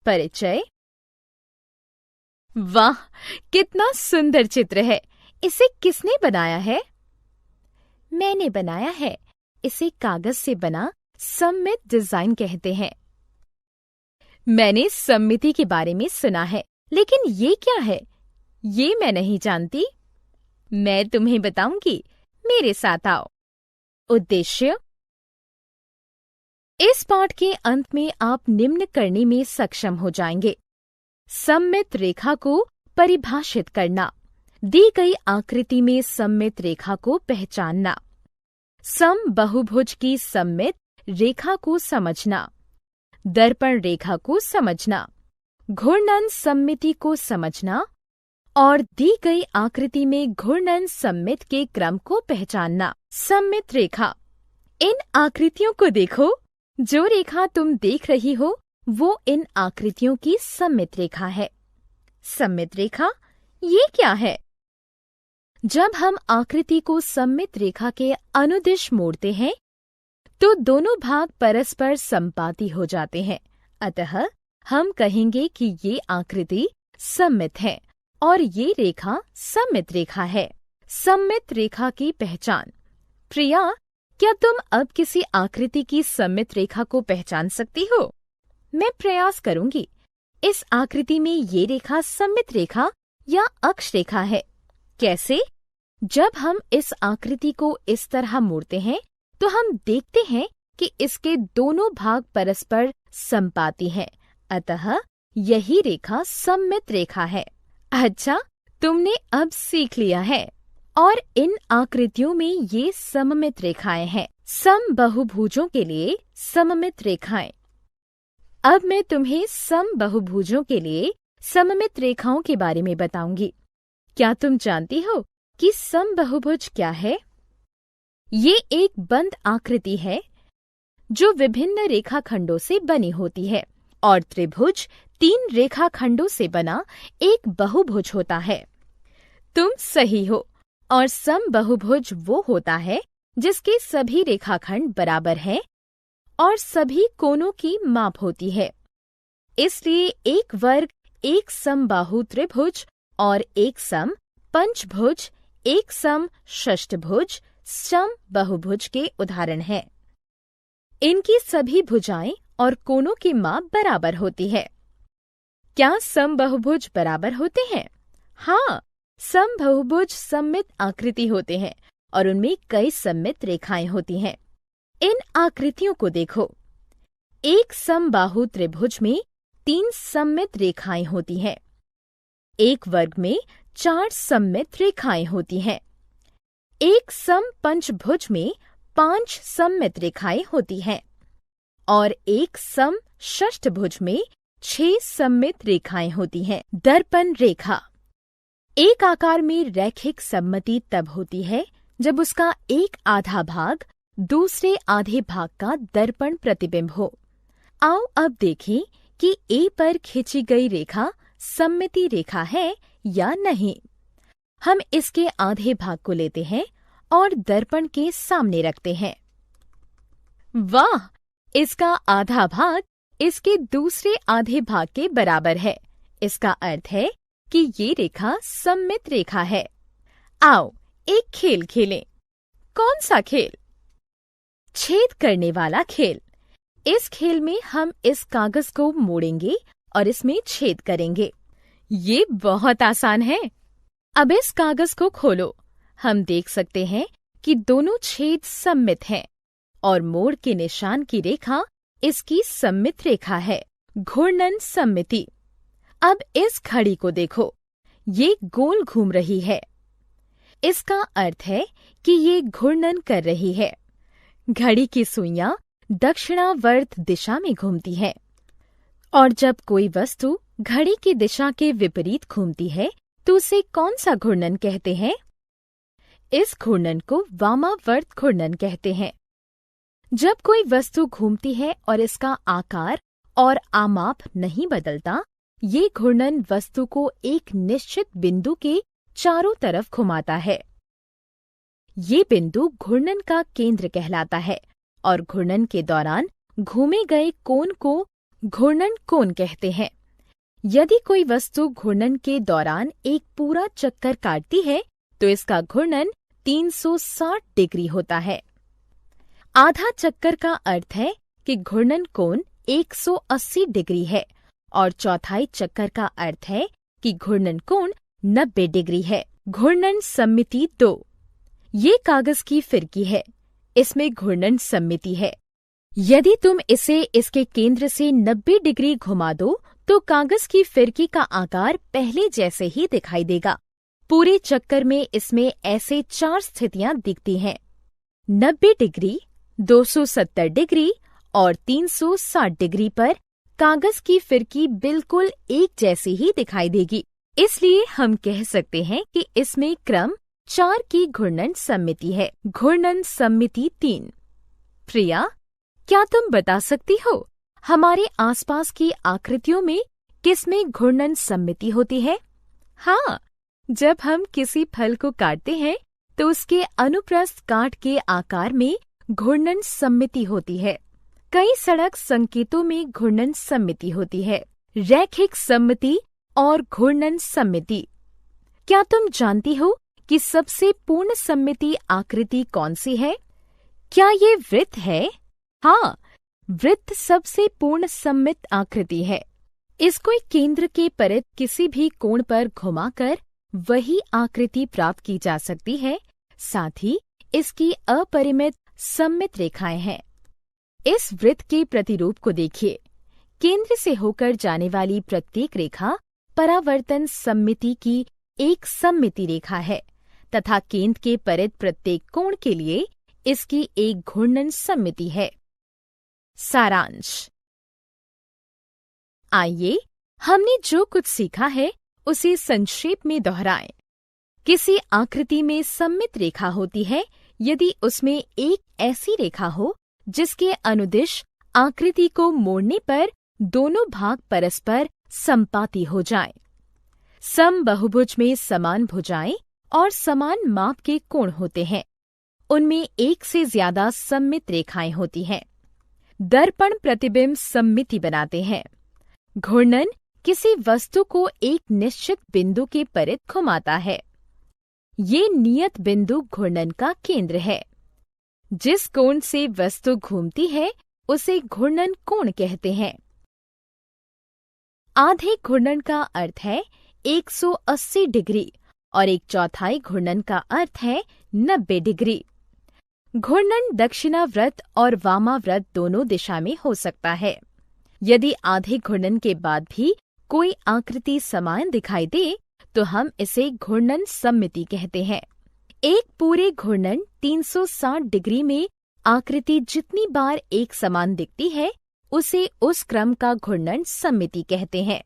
परिचय। वाह, कितना सुंदर चित्र है। इसे किसने बनाया है? मैंने बनाया है। इसे कागज से बना सममित डिजाइन कहते हैं। मैंने सममिति के बारे में सुना है, लेकिन ये क्या है? ये मैं नहीं जानती। मैं तुम्हें बताऊंगी, मेरे साथ आओ। उद्देश्य। इस पाठ के अंत में आप निम्न करने में सक्षम हो जाएंगे। सममित रेखा को परिभाषित करना, दी गई आकृति में सममित रेखा को पहचानना, समबहुभुज की सममित रेखा को समझना, दर्पण रेखा को समझना, घूर्णन सममिति को समझना और दी गई आकृति में घूर्णन सममित के क्रम को पहचानना। सममित रेखा। इन आकृतियों को देखो। जो रेखा तुम देख रही हो वो इन आकृतियों की सममित रेखा है। सममित रेखा ये क्या है? जब हम आकृति को सममित रेखा के अनुदिश मोड़ते हैं तो दोनों भाग परस्पर संपाती हो जाते हैं। अतः हम कहेंगे कि ये आकृति सममित है और ये रेखा सममित रेखा है। सममित रेखा की पहचान। प्रिया, क्या तुम अब किसी आकृति की सममित रेखा को पहचान सकती हो? मैं प्रयास करूंगी। इस आकृति में ये रेखा सममित रेखा या अक्ष रेखा है। कैसे? जब हम इस आकृति को इस तरह मोड़ते हैं तो हम देखते हैं कि इसके दोनों भाग परस्पर संपाती हैं। अतः यही रेखा सममित रेखा है। अच्छा, तुमने अब सीख लिया है। और इन आकृतियों में ये सममित रेखाएं हैं। समबहुभुजों के लिए सममित रेखाएं। अब मैं तुम्हें समबहुभुजों के लिए सममित रेखाओं के बारे में बताऊंगी। क्या तुम जानती हो कि समबहुभुज क्या है? ये एक बंद आकृति है जो विभिन्न रेखाखंडों से बनी होती है और त्रिभुज 3 रेखाखंडों से बना एक बहुभुज होता है। तुम सही हो। और समबहुभुज वो होता है जिसके सभी रेखाखंड बराबर हैं और सभी कोनों की माप होती है। इसलिए एक वर्ग एक समबाहु त्रिभुज और एक सम पंचभुज, एक सम षष्ठभुज, समबहुभुज के उदाहरण हैं। इनकी सभी भुजाएं और कोनों की माप बराबर होती है। क्या समबहुभुज बराबर होते हैं? हाँ, समबहुभुज सममित आकृति होते हैं और उनमें कई सममित रेखाएं होती हैं। इन आकृतियों को देखो। एक समबाहु त्रिभुज में 3 सममित रेखाएं होती हैं। एक वर्ग में 4 सममित रेखाएं होती हैं। एक समपंचभुज में 5 सममित रेखाएं होती हैं और एक सम षष्ठभुज में 6 सममित रेखाएं होती हैं। दर्पण रेखा। एक आकार में रैखिक सममिति तब होती है जब उसका एक आधा भाग दूसरे आधे भाग का दर्पण प्रतिबिंब हो। आओ अब देखें कि ए पर खींची गई रेखा सममिति रेखा है या नहीं। हम इसके आधे भाग को लेते हैं और दर्पण के सामने रखते हैं। वाह! इसका आधा भाग इसके दूसरे आधे भाग के बराबर है। इसका अर्थ है कि ये रेखा सममित रेखा है। आओ एक खेल खेलें। कौन सा खेल? छेद करने वाला खेल। इस खेल में हम इस कागज को मोड़ेंगे और इसमें छेद करेंगे। ये बहुत आसान है। अब इस कागज को खोलो। हम देख सकते हैं कि दोनों छेद सममित हैं और मोड़ के निशान की रेखा इसकी सममित रेखा है। घूर्णन सममिति। अब इस घड़ी को देखो, ये गोल घूम रही है। इसका अर्थ है कि ये घूर्णन कर रही है। घड़ी की सुइयां दक्षिणावर्त दिशा में घूमती है और जब कोई वस्तु घड़ी की दिशा के विपरीत घूमती है तो उसे कौन सा घूर्णन कहते हैं? इस घूर्णन को वामावर्त घूर्णन कहते हैं। जब कोई वस्तु घूमती है और इसका आकार और आमाप नहीं बदलता, ये घूर्णन वस्तु को एक निश्चित बिंदु के चारों तरफ घुमाता है। ये बिंदु घूर्णन का केंद्र कहलाता है और घूर्णन के दौरान घूमे गए कोण को घूर्णन कोण कहते हैं। यदि कोई वस्तु घूर्णन के दौरान एक पूरा चक्कर काटती है तो इसका घूर्णन 360 डिग्री होता है। आधा चक्कर का अर्थ है कि घूर्णन कोण 180 डिग्री है और चौथाई चक्कर का अर्थ है कि घूर्णन कोण 90 डिग्री है। घूर्णन सममिति 2। ये कागज की फिरकी है, इसमें घूर्णन सममिति है। यदि तुम इसे इसके केंद्र से 90 डिग्री घुमा दो तो कागज की फिरकी का आकार पहले जैसे ही दिखाई देगा। पूरे चक्कर में इसमें ऐसे 4 स्थितियां दिखती हैं: 90 डिग्री, 270 डिग्री और 360 डिग्री पर कागज की फिरकी बिल्कुल एक जैसी ही दिखाई देगी। इसलिए हम कह सकते हैं कि इसमें क्रम 4 की घूर्णन सममिति है। घूर्णन सममिति 3। प्रिया, क्या तुम बता सकती हो हमारे आसपास की आकृतियों में किसमें घूर्णन सममिति होती है? हाँ, जब हम किसी फल को काटते हैं तो उसके अनुप्रस्थ काट के आकार में घूर्णन सममिति होती है। कई सड़क संकेतों में घूर्णन सममिति होती है। रैखिक सममिति और घूर्णन सममिति। क्या तुम जानती हो कि सबसे पूर्ण सममिति आकृति कौन सी है? क्या ये वृत्त है? हाँ, वृत्त सबसे पूर्ण सममित आकृति है। इसको एक केंद्र के परित किसी भी कोण पर घुमाकर वही आकृति प्राप्त की जा सकती है। साथ ही इसकी अपरिमित सममित रेखाएं हैं। इस वृत्त के प्रतिरूप को देखिए। केंद्र से होकर जाने वाली प्रत्येक रेखा परावर्तन सममिति की एक सममिति रेखा है तथा केंद्र के परित प्रत्येक कोण के लिए इसकी एक घूर्णन सममिति है। सारांश। आइए हमने जो कुछ सीखा है उसे संक्षेप में दोहराएं। किसी आकृति में सममित रेखा होती है यदि उसमें एक ऐसी रेखा हो जिसके अनुदिश आकृति को मोड़ने पर दोनों भाग परस्पर संपाती हो जाएं। समबहुभुज में समान भुजाएं और समान माप के कोण होते हैं। उनमें एक से ज्यादा सममित रेखाएं होती हैं। दर्पण प्रतिबिंब सममिति बनाते हैं। घूर्णन किसी वस्तु को एक निश्चित बिंदु के परित घुमाता है। ये नियत बिंदु घूर्णन का केंद्र है। जिस कोण से वस्तु घूमती है उसे घूर्णन कोण कहते हैं। आधे घूर्णन का अर्थ है 180 डिग्री और 1/4 घूर्णन का अर्थ है 90 डिग्री। घूर्णन दक्षिणाव्रत और वामाव्रत दोनों दिशा में हो सकता है। यदि आधे घूर्णन के बाद भी कोई आकृति समान दिखाई दे तो हम इसे घूर्णन सममिति कहते हैं। एक पूरे घूर्णन 360 डिग्री में आकृति जितनी बार एक समान दिखती है उसे उस क्रम का घूर्णन सममिति कहते हैं।